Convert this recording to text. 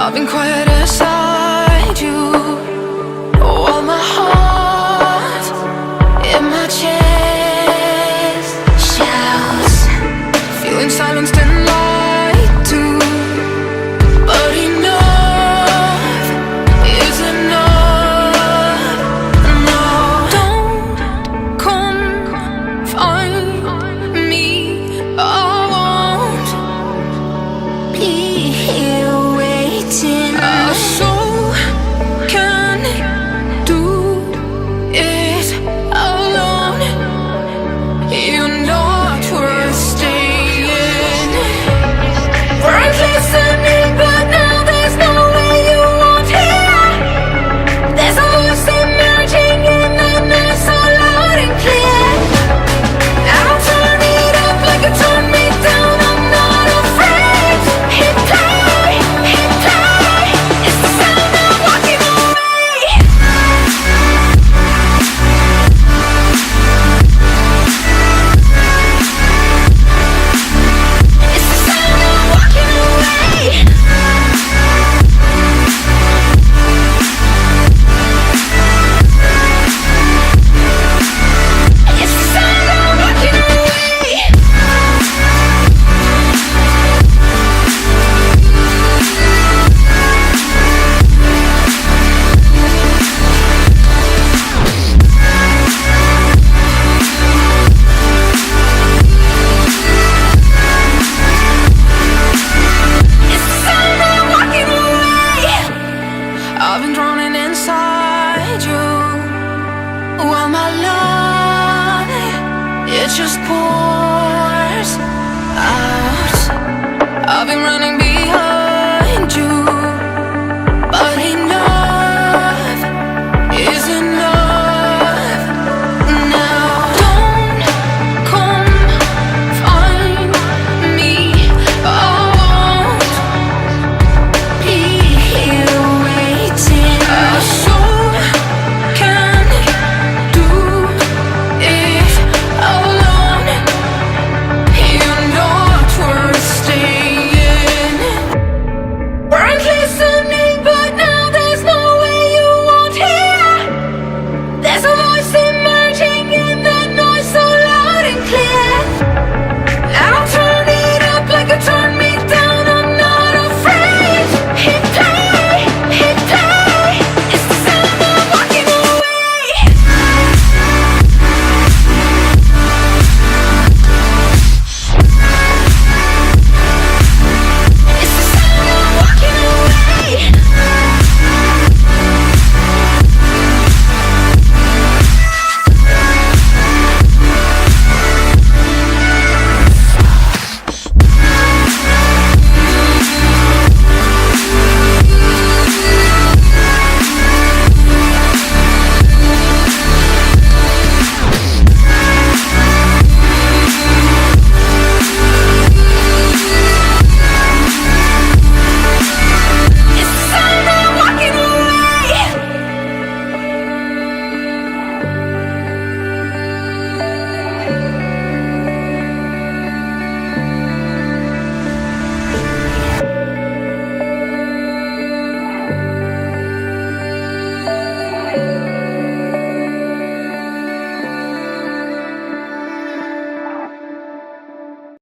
I've been quiet inside you, while my heart in my chest shouts, feeling silenced and lied to. But enough is enough. No, don't confine me. I won't be here waiting. Our soul can do it alone. You're not worth staying. Words listening, but now there's no way you won't hear. There's a voice emerging in the night, so loud and clear. Now turn it up like it turned me down. I'm not afraid. Hit play, hit play. It's the sound of walking away. It's the sound of walking away. It's the sound of walking away. It's the sound of walking away. I've been drowning inside you, while my love, it just pours out. I've been running behind